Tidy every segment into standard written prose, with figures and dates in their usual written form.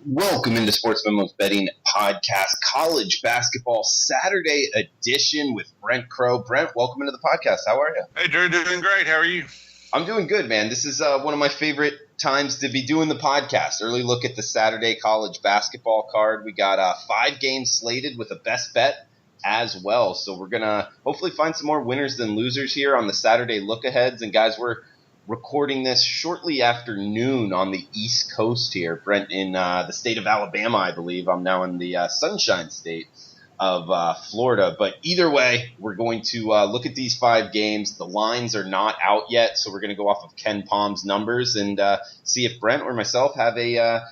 Welcome into Sports Memos Betting Podcast, College Basketball Saturday edition with Brent Crow. Brent, welcome into the podcast. How are you? Hey, Drew, doing great. How are you? I'm doing good, man. This is one of my favorite times to be doing the podcast. Early look at the Saturday college basketball card. We got 5 games slated with a best bet as well. So we're going to hopefully find some more winners than losers here on the Saturday look-aheads. And guys, we're recording this shortly after noon on the East Coast here. Brent, in the state of Alabama, I believe. I'm now in the Sunshine State of Florida. But either way, we're going to look at these 5 games. The lines are not out yet, so we're going to go off of Ken Palm's numbers and see if Brent or myself have a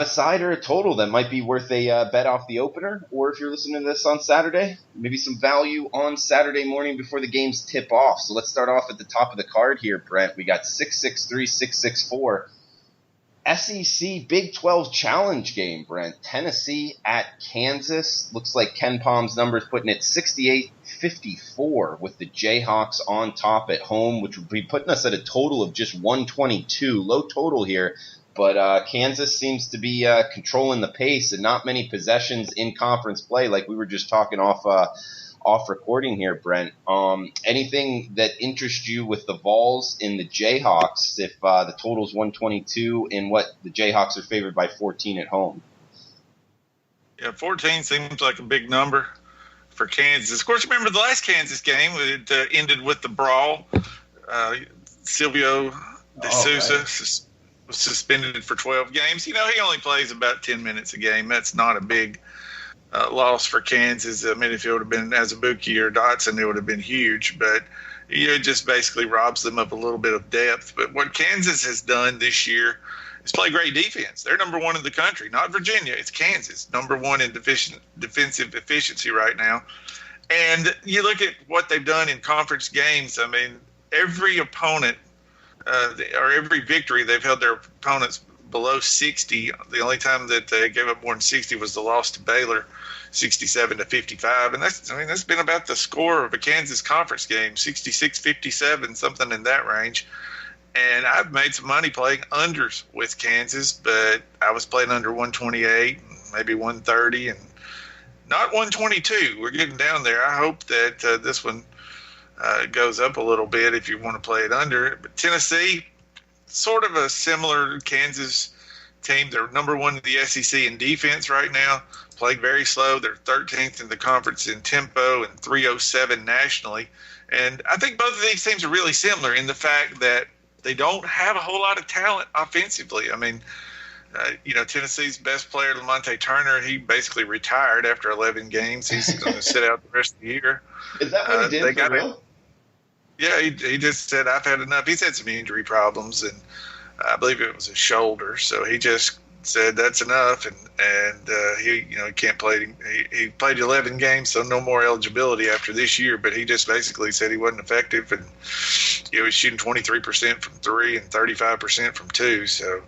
side or a total that might be worth a bet off the opener, or if you're listening to this on Saturday, maybe some value on Saturday morning before the games tip off. So let's start off at the top of the card here, Brent. We got 663, 664. SEC Big 12 Challenge game, Brent. Tennessee at Kansas. Looks like Ken Palm's numbers putting it 68-54 with the Jayhawks on top at home, which would be putting us at a total of just 122. Low total here. But Kansas seems to be controlling the pace and not many possessions in conference play, like we were just talking off recording here, Brent. Anything that interests you with the Vols in the Jayhawks if the total's 122 and what the Jayhawks are favored by 14 at home? Yeah, 14 seems like a big number for Kansas. Of course, remember the last Kansas game, it ended with the brawl. Silvio De Sousa was suspended for 12 games. You know, he only plays about 10 minutes a game. That's not a big loss for Kansas. I mean, if it would have been Azubuike or Dotson, it would have been huge. But it just basically robs them of a little bit of depth. But what Kansas has done this year is play great defense. They're number 1 in the country, not Virginia. It's Kansas, number 1 in defensive efficiency right now. And you look at what they've done in conference games. I mean, every opponent or every victory, they've held their opponents below 60. The only time that they gave up more than 60 was the loss to Baylor, 67-55. And that's been about the score of a Kansas conference game, 66-57, something in that range. And I've made some money playing unders with Kansas, but I was playing under 128, maybe 130, and not 122. We're getting down there. I hope that this one goes up a little bit if you want to play it under. But Tennessee, sort of a similar Kansas team. They're number 1 in the SEC in defense right now. Played very slow. They're 13th in the conference in tempo and 307 nationally. And I think both of these teams are really similar in the fact that they don't have a whole lot of talent offensively. I mean, Tennessee's best player, Lamonte Turner, he basically retired after 11 games. He's going to sit out the rest of the year. Is that what he did for real? Yeah, he just said, I've had enough. He's had some injury problems, and I believe it was his shoulder. So he just said that's enough, and he can't play. He played 11 games, so no more eligibility after this year. But he just basically said he wasn't effective, and he was shooting 23% from 3 and 35% from 2. So,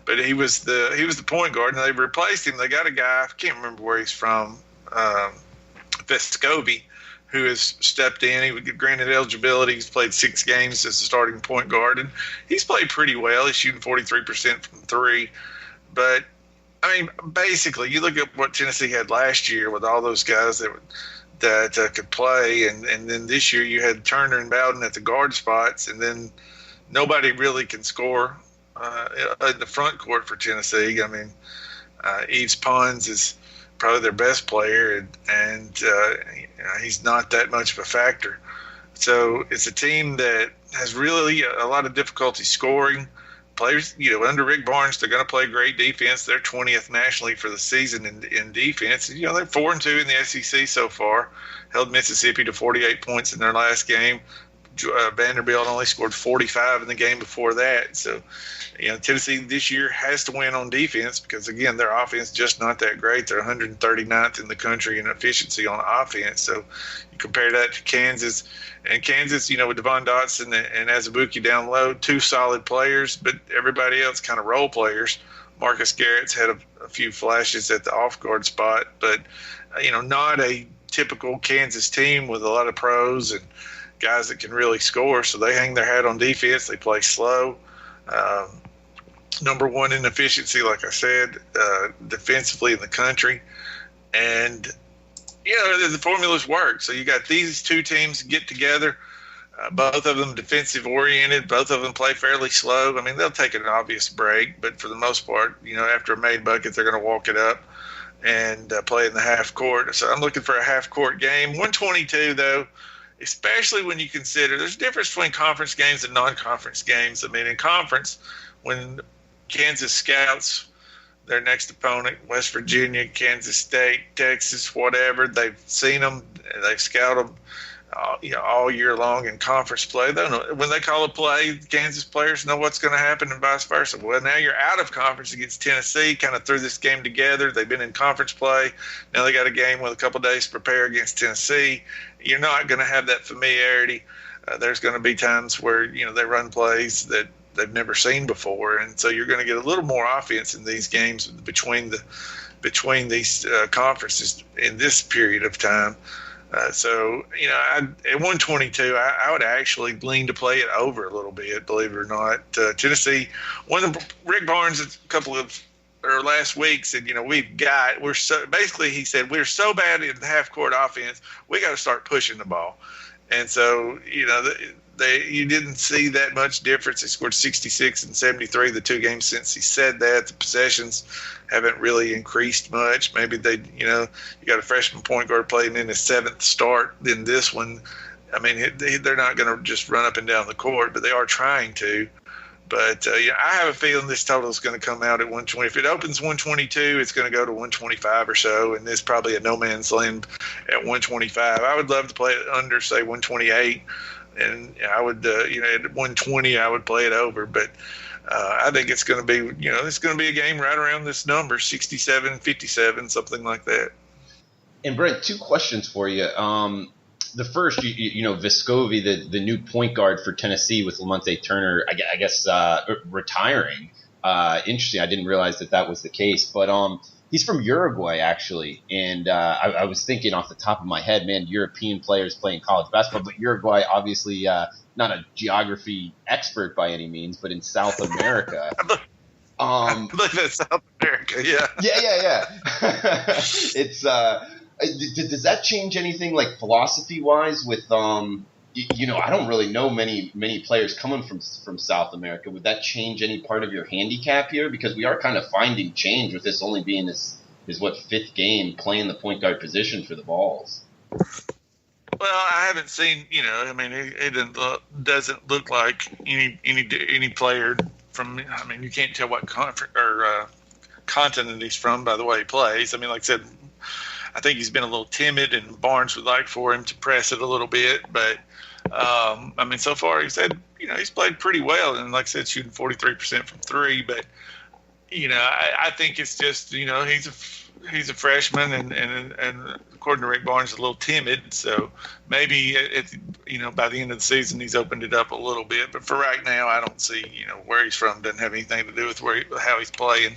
but he was the point guard, and they replaced him. They got a guy, I can't remember where he's from, Vescovi, who has stepped in. He would get granted eligibility. He's played 6 games as a starting point guard, and he's played pretty well. He's shooting 43% from 3. But, I mean, basically, you look at what Tennessee had last year with all those guys that could play, and then this year you had Turner and Bowden at the guard spots, and then nobody really can score in the front court for Tennessee. I mean, Yves Pons is probably their best player, and he's not that much of a factor. So it's a team that has really a lot of difficulty scoring. Players, under Rick Barnes, they're going to play great defense. They're 20th nationally for the season in defense. They're 4-2 in the SEC so far. Held Mississippi to 48 points in their last game. Vanderbilt only scored 45 in the game before that. So, Tennessee this year has to win on defense because, again, their offense just not that great. They're 139th in the country in efficiency on offense. So you compare that to Kansas. And Kansas, with Devon Dotson and Azubuike down low, 2 solid players, but everybody else kind of role players. Marcus Garrett's had a few flashes at the off-guard spot, but, not a typical Kansas team with a lot of pros and guys that can really score. So they hang their hat on defense. They play slow. number one in efficiency, like I said, defensively in the country. And, the formulas work. So you got these two teams get together, both of them defensive-oriented, both of them play fairly slow. I mean, they'll take an obvious break, but for the most part, after a made bucket, they're going to walk it up and play in the half court. So I'm looking for a half-court game. 122, though, especially when you consider there's a difference between conference games and non-conference games. I mean, in conference, when Kansas scouts their next opponent, West Virginia, Kansas State, Texas, whatever, they've seen them, they've scouted them all year long in conference play. They know, when they call a play, Kansas players know what's going to happen and vice versa. Well, now you're out of conference against Tennessee, kind of threw this game together. They've been in conference play. Now they got a game with a couple of days to prepare against Tennessee. You're not going to have that familiarity. There's going to be times where, they run plays that they've never seen before. And so you're going to get a little more offense in these games between these conferences in this period of time. At 122, I would actually lean to play it over a little bit, believe it or not. Tennessee, Rick Barnes last week said, he said, we're so bad in the half court offense, we got to start pushing the ball. And so, you didn't see that much difference. They scored 66 and 73 the two games since he said that. The possessions haven't really increased much. Maybe you got a freshman point guard playing in his seventh start in this one. I mean, they're not going to just run up and down the court, but they are trying to. But, I have a feeling this total is going to come out at 120. If it opens 122, it's going to go to 125 or so, and there's probably a no man's land at 125. I would love to play it under, say, 128. And I would, at 120, I would play it over. But I think it's going to be, it's going to be a game right around this number, 67, 57, something like that. And Brent, two questions for you. The first, Vescovi, the new point guard for Tennessee with Lamonte Turner, I guess retiring. Interesting. I didn't realize that was the case. But he's from Uruguay, actually. And I was thinking off the top of my head, man, European players playing college basketball. But Uruguay, obviously, not a geography expert by any means, but in South America. I believe that's South America, yeah. Yeah. It's does that change anything, like philosophy-wise with I don't really know many players coming from South America. Would that change any part of your handicap here? Because we are kind of finding change with this only being his fifth game playing the point guard position for the Vols. Well, I haven't seen, it doesn't look like any player from. I mean, you can't tell what continent he's from by the way he plays. I mean, like I said, I think he's been a little timid, and Barnes would like for him to press it a little bit. But, so far he's played pretty well. And like I said, shooting 43% from three. But, I think it's just, he's a freshman, and according to Rick Barnes, a little timid. So maybe, by the end of the season, he's opened it up a little bit. But for right now, I don't see, where he's from doesn't have anything to do with how he's playing.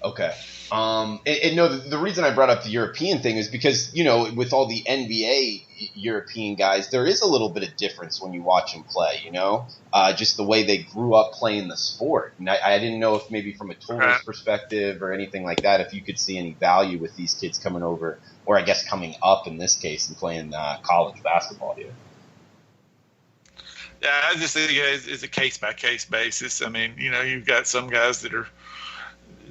Okay. The reason I brought up the European thing is because, with all the NBA European guys, there is a little bit of difference when you watch them play, just the way they grew up playing the sport. And I didn't know if maybe from a tourist perspective or anything like that, if you could see any value with these kids coming over, or I guess coming up in this case and playing college basketball here. Yeah, I just think it's a case-by-case basis. I mean, you've got some guys that are,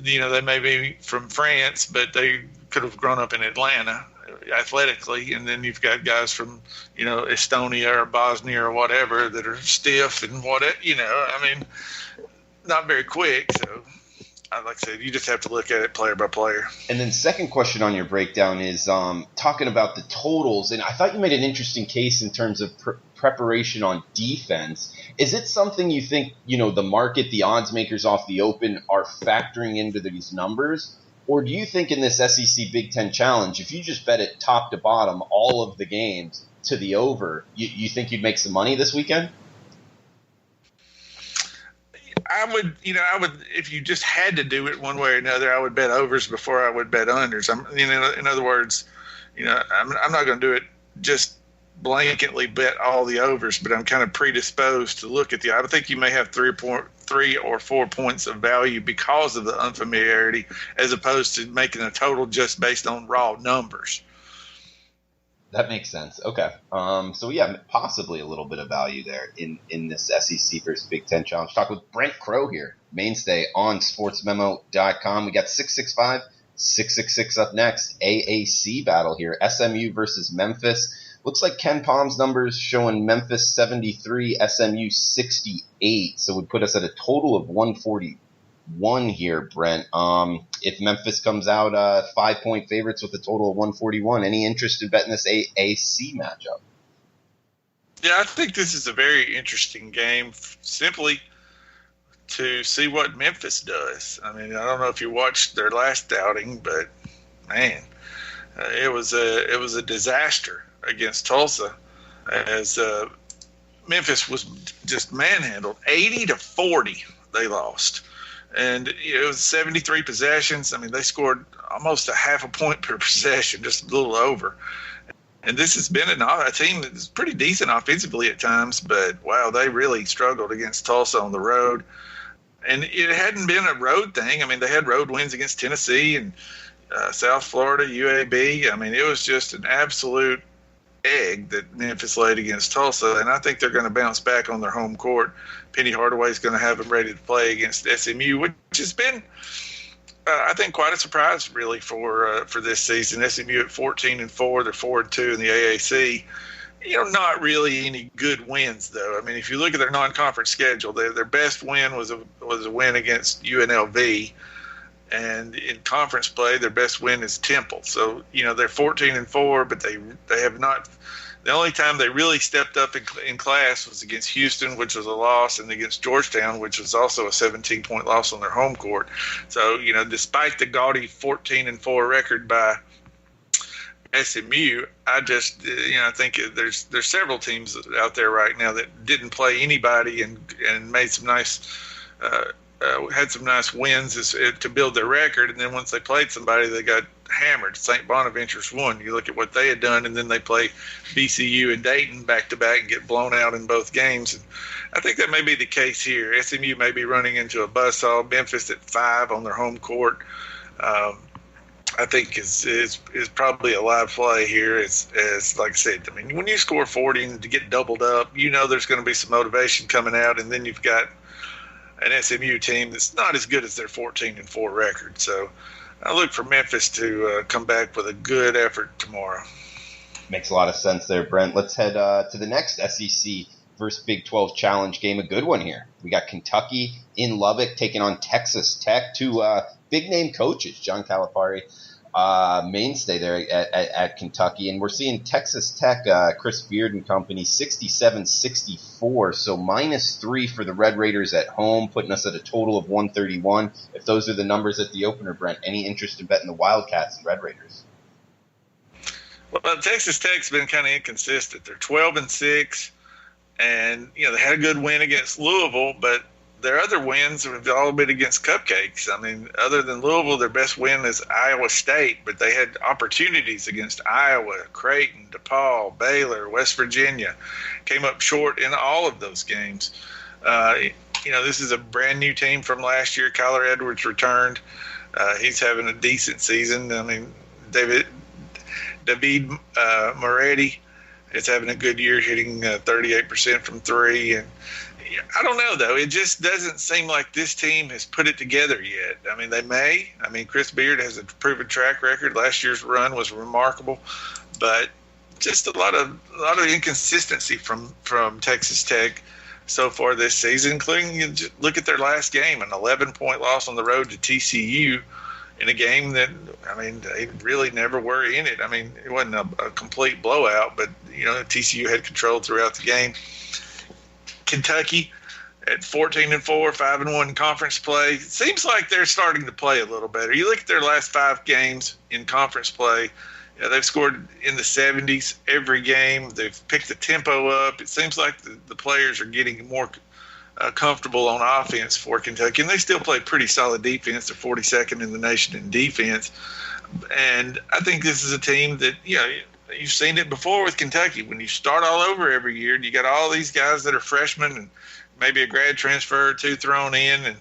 they may be from France, but they could have grown up in Atlanta athletically. And then you've got guys from, Estonia or Bosnia or whatever that are stiff and not very quick. So, like I said, you just have to look at it player by player. And then second question on your breakdown is talking about the totals. And I thought you made an interesting case in terms of preparation on defense. Is it something you think, the market, the odds makers off the open are factoring into these numbers? Or do you think in this SEC Big Ten Challenge, if you just bet it top to bottom, all of the games to the over, you think you'd make some money this weekend? I would, if you just had to do it one way or another, I would bet overs before I would bet unders. In other words, I'm not going to do it just blanketly bet all the overs, but I'm kind of predisposed to look at I think you may have three 3 or 4 points of value because of the unfamiliarity, as opposed to making a total just based on raw numbers. That makes sense. Okay. So yeah, possibly a little bit of value there in this SEC versus Big Ten challenge. Talk with Brent Crow here, mainstay on sportsmemo.com. We got 665, 666 up next. AAC battle here. SMU versus Memphis. Looks like Ken Palm's numbers showing Memphis 73, SMU 68. So would put us at a total of 141 here, Brent. If Memphis comes out 5-point favorites with a total of 141, any interest in betting this AAC matchup? Yeah, I think this is a very interesting game, simply to see what Memphis does. I mean, I don't know if you watched their last outing, but man, it was a disaster against Tulsa, as Memphis was just manhandled. 80-40 they lost. And it was 73 possessions. I mean, they scored almost a half a point per possession, just a little over. And this has been a team that's pretty decent offensively at times, but, wow, they really struggled against Tulsa on the road. And it hadn't been a road thing. I mean, they had road wins against Tennessee and South Florida, UAB. I mean, it was just an absolute egg that Memphis laid against Tulsa, and I think they're going to bounce back on their home court. Penny Hardaway's going to have them ready to play against SMU, which has been, I think, quite a surprise really for this season. SMU at 14-4, they're 4-2 in the AAC. Not really any good wins though. I mean, if you look at their non-conference schedule, their best win was a win against UNLV. And in conference play, their best win is Temple. So, they're 14-4, but they have not. The only time they really stepped up in class was against Houston, which was a loss, and against Georgetown, which was also a 17-point loss on their home court. So, despite the gaudy 14-4 record by SMU, I just, I think there's several teams out there right now that didn't play anybody and made some nice. Had some nice wins to build their record, and then once they played somebody, they got hammered. St. Bonaventure's won. You look at what they had done, and then they play VCU and Dayton back-to-back and get blown out in both games. And I think that may be the case here. SMU may be running into a buzzsaw. Memphis at 5 on their home court, I think is probably a live play here. As like I said, I mean, when you score 40 and to get doubled up, there's going to be some motivation coming out, and then you've got an SMU team that's not as good as their 14-4 record. So I look for Memphis to come back with a good effort tomorrow. Makes a lot of sense there, Brent. Let's head to the next SEC versus Big 12 Challenge game. A good one here. We got Kentucky in Lubbock taking on Texas Tech. Two big-name coaches, John Calipari, mainstay there at Kentucky. And we're seeing Texas Tech, Chris Beard and company, 67-64. So -3 for the Red Raiders at home, putting us at a total of 131. If those are the numbers at the opener, Brent, any interest in betting the Wildcats and Red Raiders? Well, Texas Tech's been kind of inconsistent. They're 12-6, and they had a good win against Louisville, but their other wins have all been against cupcakes. I mean, other than Louisville, their best win is Iowa State, but they had opportunities against Iowa, Creighton, DePaul, Baylor, West Virginia. Came up short in all of those games. This is a brand new team from last year. Kyler Edwards returned. He's having a decent season. I mean, David Moretti is having a good year, hitting 38% from three. And I don't know, though. It just doesn't seem like this team has put it together yet. I mean, they may. I mean, Chris Beard has a proven track record. Last year's run was remarkable, but just a lot of inconsistency from Texas Tech so far this season, including look at their last game, an 11-point loss on the road to TCU in a game that, I mean, they really never were in it. I mean, it wasn't a complete blowout, but, TCU had control throughout the game. Kentucky at 14-4, 5-1 in conference play. It seems like they're starting to play a little better. You look at their last 5 games in conference play, they've scored in the 70s every game. They've picked the tempo up. It seems like the players are getting more comfortable on offense for Kentucky, and they still play pretty solid defense. They're 42nd in the nation in defense. And I think this is a team that, you've seen it before with Kentucky. When you start all over every year, you got all these guys that are freshmen and maybe a grad transfer or two thrown in, and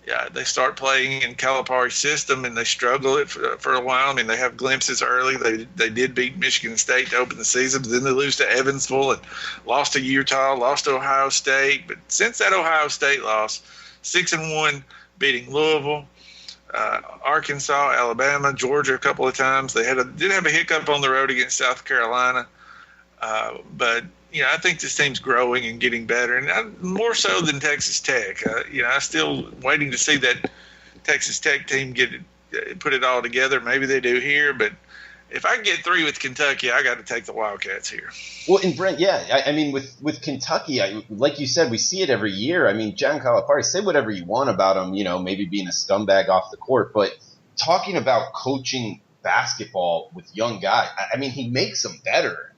yeah, they start playing in Calipari's system, and they struggle it for a while. I mean, they have glimpses early. They did beat Michigan State to open the season, but then they lose to Evansville and lost to Utah, lost to Ohio State. But since that Ohio State loss, 6-1, beating Louisville, Arkansas, Alabama, Georgia a couple of times. They did have a hiccup on the road against South Carolina, but I think this team's growing and getting better, and more so than Texas Tech. I'm still waiting to see that Texas Tech team put it all together. Maybe they do here, but if I get 3 with Kentucky, I got to take the Wildcats here. Well, and Brent, yeah, I mean, with Kentucky, like you said, we see it every year. I mean, John Calipari, say whatever you want about him, maybe being a scumbag off the court, but talking about coaching basketball with young guys, I mean, he makes them better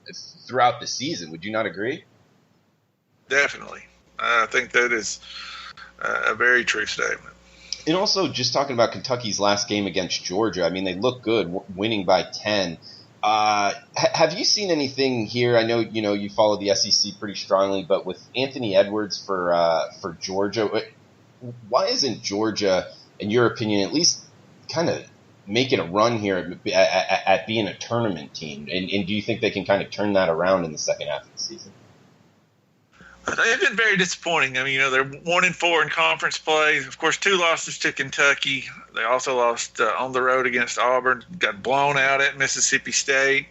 throughout the season. Would you not agree? Definitely. I think that is a very true statement. And also, just talking about Kentucky's last game against Georgia, I mean, they look good, winning by 10. Have you seen anything here? I know, you follow the SEC pretty strongly, but with Anthony Edwards for Georgia, why isn't Georgia, in your opinion, at least kind of making a run here at being a tournament team? And do you think they can kind of turn that around in the second half of the season? They've been very disappointing. I mean, they're 1-4 in conference play. Of course, 2 losses to Kentucky. They also lost on the road against Auburn, got blown out at Mississippi State.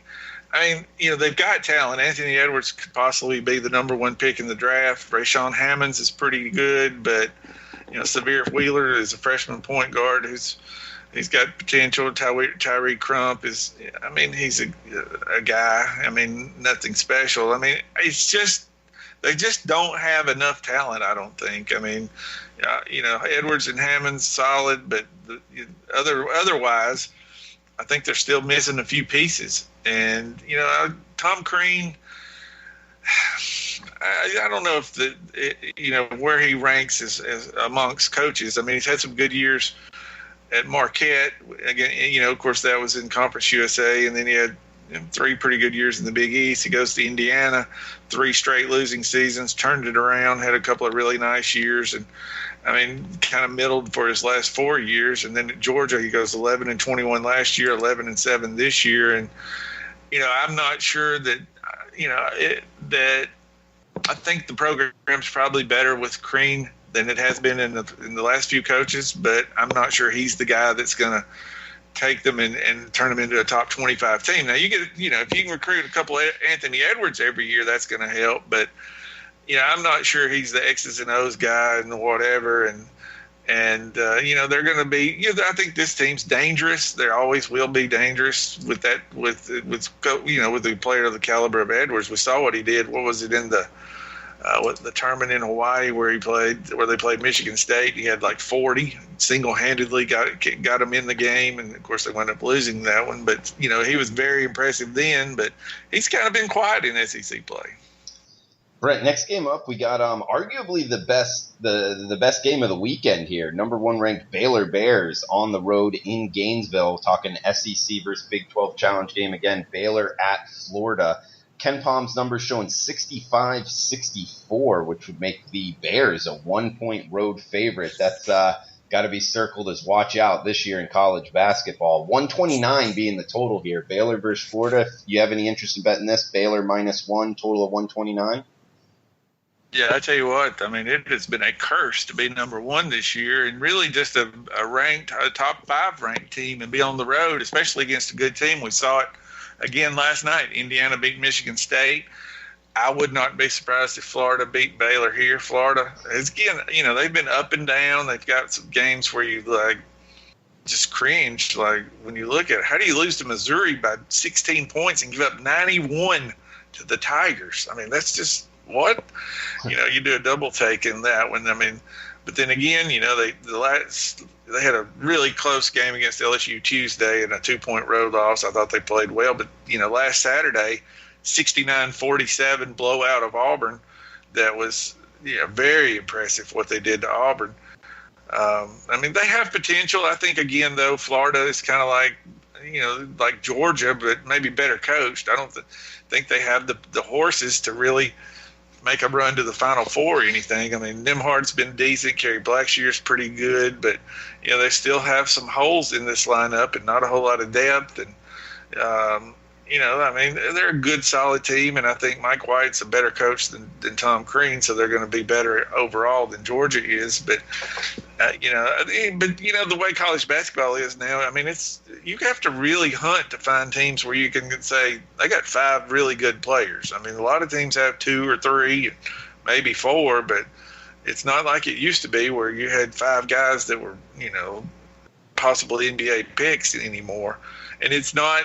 I mean, they've got talent. Anthony Edwards could possibly be the number 1 pick in the draft. Rayshawn Hammonds is pretty good, but, Severe Wheeler is a freshman point guard he's got potential. Tyree Crump he's a guy. I mean, nothing special. I mean, it's just, they just don't have enough talent, I don't think. I mean, Edwards and Hammond's solid, but otherwise, I think they're still missing a few pieces. And, Tom Crean, I don't know if where he ranks as amongst coaches. I mean, he's had some good years at Marquette. Again, of course, that was in Conference USA, and then he had 3 pretty good years in the Big East. He goes to Indiana, 3 straight losing seasons, turned it around, had a couple of really nice years, and kind of middled for his last 4 years. And then at Georgia, he goes 11-21 last year, 11-7 this year, and I'm not sure that that I think the program's probably better with Crean than it has been in the last few coaches, but I'm not sure he's the guy that's going to take them and turn them into a top 25 team. Now, you get, if you can recruit a couple of Anthony Edwards every year, that's going to help, but I'm not sure he's the X's and O's guy and whatever, and they're going to be, I think this team's dangerous. They always will be dangerous with that, with the player of the caliber of Edwards. We saw what he did. What was it in the tournament in Hawaii where they played Michigan State? He had like 40, single-handedly got him in the game, and of course they wound up losing that one. But he was very impressive then. But he's kind of been quiet in SEC play. Brent, next game up, we got arguably the best game of the weekend here. Number 1 ranked Baylor Bears on the road in Gainesville, talking SEC versus Big 12 Challenge game again. Baylor at Florida. Ken Palm's numbers showing 65-64, which would make the Bears a 1-point road favorite. That's got to be circled as watch out this year in college basketball. 129 being the total here. Baylor versus Florida. If you have any interest in betting this, Baylor -1, total of 129. Yeah, I tell you what, it has been a curse to be number 1 this year, and really just a top 5 ranked team and be on the road, especially against a good team. We saw it again last night. Indiana beat Michigan State. I would not be surprised if Florida beat Baylor here. Florida is, again, they've been up and down. They've got some games where you just cringe. Like when you look at it, how do you lose to Missouri by 16 points and give up 91 to the Tigers? That's just what? You do a double take in that one. But then again, they had a really close game against LSU Tuesday and a 2-point road loss. I thought they played well, but last Saturday, 69-47 blowout of Auburn. That was very impressive what they did to Auburn. They have potential. I think again though, Florida is kind of like Georgia, but maybe better coached. I don't think they have the horses to really make a run to the Final Four or anything. I mean, Nembhard's been decent. Kerry Blackshear's pretty good, but they still have some holes in this lineup and not a whole lot of depth. And I mean, they're a good, solid team, and I think Mike White's a better coach than Tom Crean, so they're going to be better overall than Georgia is. But the way college basketball is now, I mean, you have to really hunt to find teams where you can say they got 5 really good players. I mean, a lot of teams have 2 or 3, maybe 4, but it's not like it used to be where you had 5 guys that were, possibly NBA picks anymore. And it's not,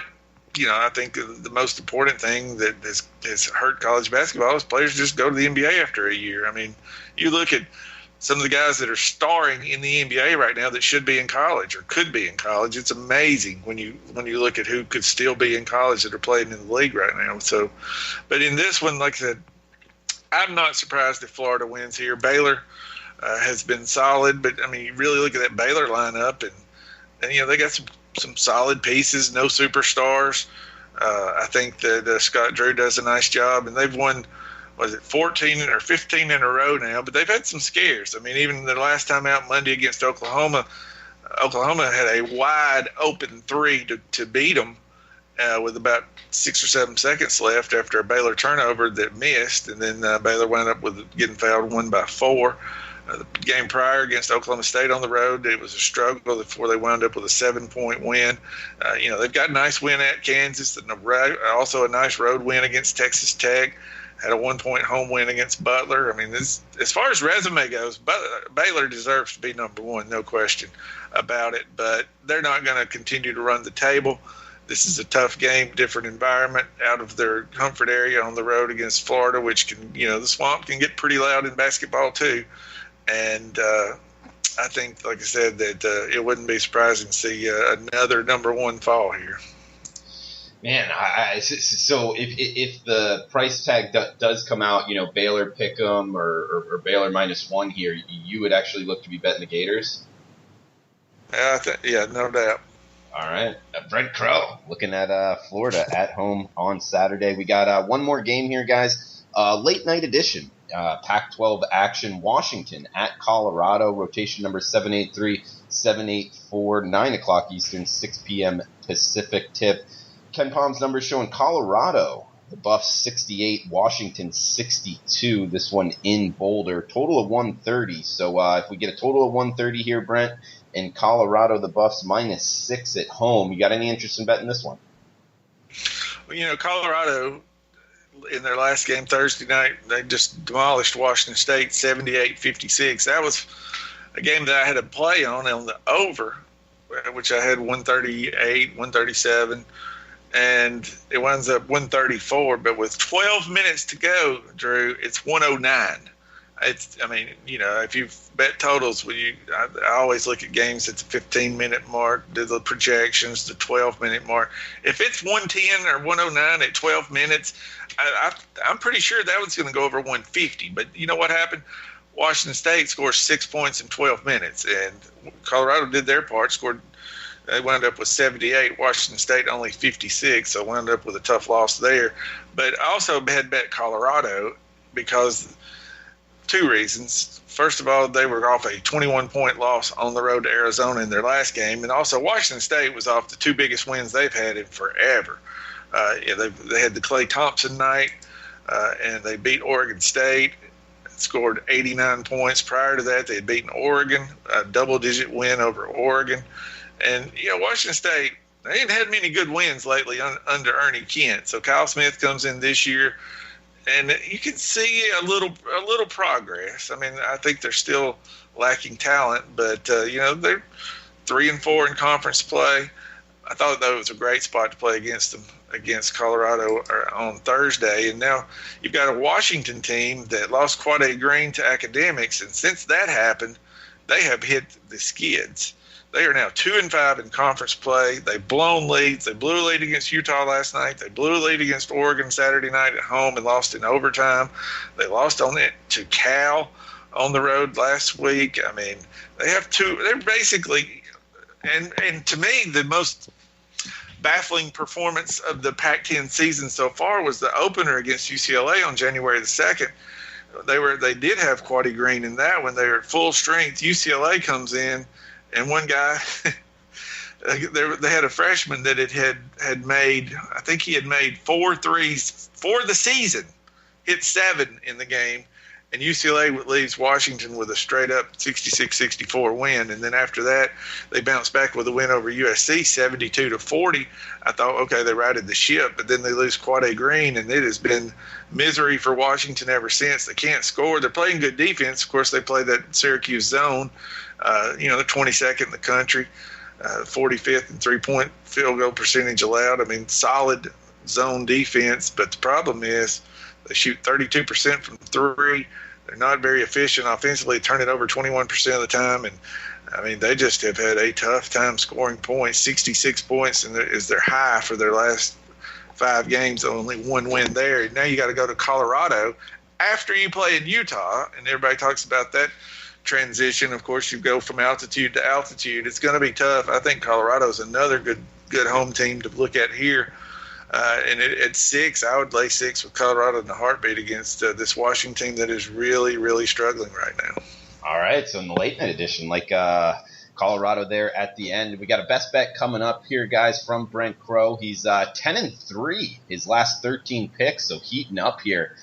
I think the most important thing that has hurt college basketball is players just go to the NBA after a year. I mean, you look at some of the guys that are starring in the NBA right now that should be in college or could be in college. It's amazing when you look at who could still be in college that are playing in the league right now. So, but in this one, like I said, I'm not surprised if Florida wins here. Baylor has been solid, but I mean, you really look at that Baylor lineup, and they got some solid pieces, no superstars. I think that Scott Drew does a nice job, and they've won, 14 or 15 in a row now, but they've had some scares. I mean, even the last time out Monday against Oklahoma had a wide open 3 to beat them with about 6 or 7 seconds left after a Baylor turnover that missed, and then Baylor wound up with getting fouled 1 by 4. The game prior against Oklahoma State on the road, it was a struggle before they wound up with a 7-point win. They've got a nice win at Kansas, and also a nice road win against Texas Tech. Had a 1-point home win against Butler. I mean, as far as resume goes, Baylor deserves to be number 1, no question about it. But they're not going to continue to run the table. This is a tough game, different environment, out of their comfort area on the road against Florida, which can, the Swamp can get pretty loud in basketball too. And I think, like I said, that it wouldn't be surprising to see another number 1 fall here. Man, so if the price tag does come out, Baylor pick 'em or Baylor -1 here, you would actually look to be betting the Gators? Yeah, no doubt. All right. Brent Crow looking at Florida at home on Saturday. We got one more game here, guys. Late night edition. Pac-12 action. Washington at Colorado. Rotation number 783, 784, 9 o'clock Eastern, 6 p.m. Pacific tip. Ken Palm's numbers showing Colorado, the Buffs 68, Washington 62. This one in Boulder. Total of 130. So if we get a total of 130 here, Brent, in Colorado, the Buffs -6 at home. You got any interest in betting this one? Well, Colorado, in their last game Thursday night, they just demolished Washington State 78-56. That was a game that I had a play on the over, which I had 138, 137. And it winds up 134, but with 12 minutes to go, Drew, it's 109. If you bet totals, I always look at games at the 15-minute mark, do the projections, the 12-minute mark. If it's 110 or 109 at 12 minutes, I'm pretty sure that one's going to go over 150. But you know what happened? Washington State scores 6 points in 12 minutes, and Colorado did their part, They wound up with 78. Washington State only 56, so wound up with a tough loss there. But I also had bet Colorado because 2 reasons. First of all, they were off a 21-point loss on the road to Arizona in their last game, and also Washington State was off the 2 biggest wins they've had in forever. They had the Klay Thompson night, and they beat Oregon State. Scored 89 points. Prior to that, they had beaten Oregon, a double-digit win over Oregon. And, Washington State, they ain't had many good wins lately under Ernie Kent. So Kyle Smith comes in this year, and you can see a little progress. I mean, I think they're still lacking talent, but, they're 3-4 in conference play. I thought that was a great spot to play against Colorado on Thursday. And now you've got a Washington team that lost quite a grain to academics, and since that happened, they have hit the skids. They are now 2-5 in conference play. They've blown leads. They blew a lead against Utah last night. They blew a lead against Oregon Saturday night at home and lost in overtime. They lost on it to Cal on the road last week. I mean, they have 2. They're basically, and to me, the most baffling performance of the Pac-10 season so far was the opener against UCLA on January the 2nd. They did have Quaddy Green in that one. They were at full strength. UCLA comes in, and one guy, they had a freshman that had made, I think he had made 4 threes for the season, hit 7 in the game, and UCLA leaves Washington with a straight-up 66-64 win. And then after that, they bounced back with a win over USC, 72-40. I thought, okay, they righted the ship, but then they lose Quade Green, and it has been misery for Washington ever since. They can't score. They're playing good defense. Of course, they play that Syracuse zone. They're 22nd in the country, 45th in three-point field goal percentage allowed. I mean, solid zone defense, but the problem is they shoot 32% from 3. They're not very efficient offensively, turn it over 21% of the time. And, I mean, they just have had a tough time scoring points. 66 points is their high for their last 5 games, only 1 win there. Now you got to go to Colorado after you play in Utah, and everybody talks about that transition. Of course, you go from altitude to altitude. It's going to be tough. I think Colorado is another good home team to look at here. And at 6, I would lay 6 with Colorado in a heartbeat against this Washington team that is really, really struggling right now. All right, so in the late night edition, Colorado there at the end. We got a best bet coming up here, guys, from Brent Crow. He's 10-3, his last 13 picks, so heating up here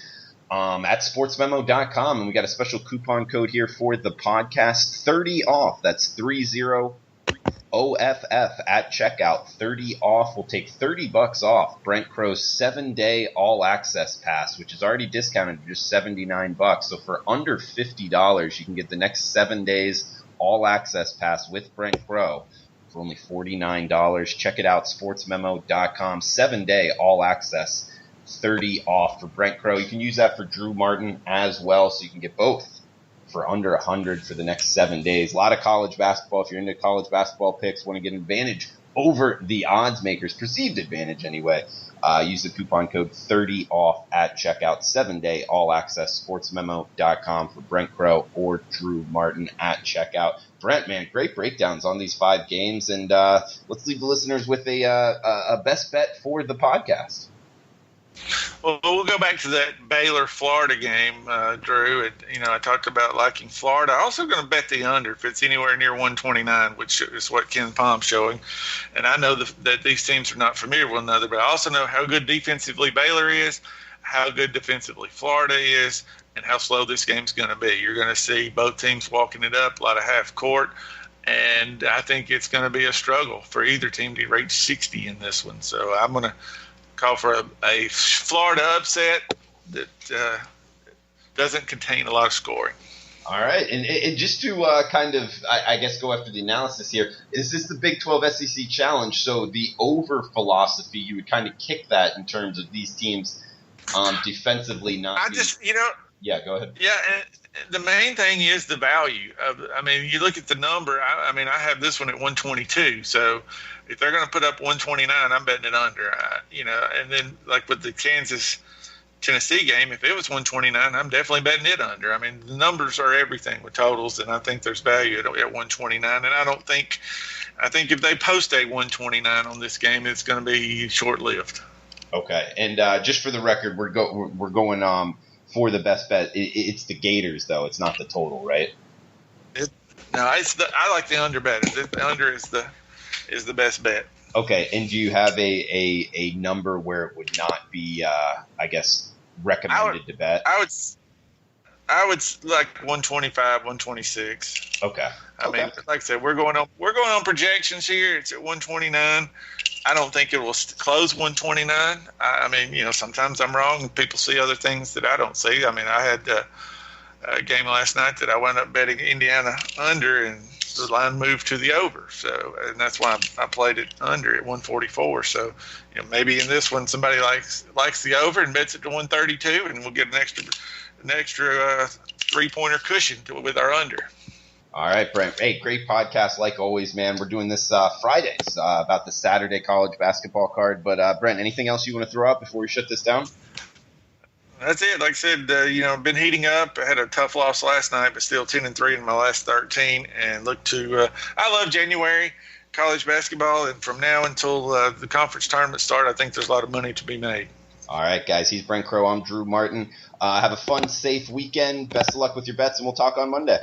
at sportsmemo.com. And we got a special coupon code here for the podcast, 30 off. That's 30 OFF at checkout. 30 off. We'll take $30 off Brent Crow's 7-day all-access pass, which is already discounted to just $79. So for under $50, you can get the next 7 days all-access pass with Brent Crow for only $49. Check it out, sportsmemo.com. 7-day all-access, 30 off for Brent Crow. You can use that for Drew Martin as well, so you can get both for under 100 for the next 7 days. A lot of college basketball. If you're into college basketball picks, want to get an advantage over the odds makers, perceived advantage anyway, use the coupon code 30 off at checkout. 7-day all access, sportsmemo.com for Brent Crow or Drew Martin at checkout. Brent, man, great breakdowns on these 5 games, and let's leave the listeners with a best bet for the podcast. Well, we'll go back to that Baylor-Florida game, Drew. I talked about liking Florida. I'm also going to bet the under if it's anywhere near 129, which is what Ken Palm's showing. And I know that these teams are not familiar with one another, but I also know how good defensively Baylor is, how good defensively Florida is, and how slow this game's going to be. You're going to see both teams walking it up, a lot of half court, and I think it's going to be a struggle for either team to reach 60 in this one. So I'm going to call for a Florida upset that doesn't contain a lot of scoring. All right, and just to I guess go after the analysis here, is this the Big 12 SEC Challenge? So the over philosophy, you would kind of kick that in terms of these teams defensively not. Yeah, go ahead. Yeah, and the main thing is the value of. I mean, you look at the number. I have this one at 122. So if they're going to put up 129, I'm betting it under. And then like with the Kansas-Tennessee game, if it was 129, I'm definitely betting it under. I mean, the numbers are everything with totals, and I think there's value at 129. And I think if they post a 129 on this game, it's going to be short-lived. Okay, and just for the record, we're going for the best bet. It's the Gators, though. It's not the total, right? I like the under bet. The under is the best bet. Okay, and do you have a number where it would not be, recommended to bet? I would like 125, 126. Okay. I mean, like I said, we're going on projections here. It's at 129. I don't think it will close 129. Sometimes I'm wrong and people see other things that I don't see. I mean, I had a game last night that I wound up betting Indiana under, and the line moved to the over. So, and that's why I played it under at 144. So, maybe in this one somebody likes the over and bets it to 132, and we'll get an extra 3-pointer cushion with our under. All right, Brent. Hey, great podcast like always, man. We're doing this Fridays about the Saturday college basketball card. But, Brent, anything else you want to throw out before we shut this down? That's it. Like I said, been heating up. I had a tough loss last night, but still 10-3 in my last 13. And look to I love January college basketball. And from now until the conference tournament start, I think there's a lot of money to be made. All right, guys. He's Brent Crow. I'm Drew Martin. Have a fun, safe weekend. Best of luck with your bets, and we'll talk on Monday.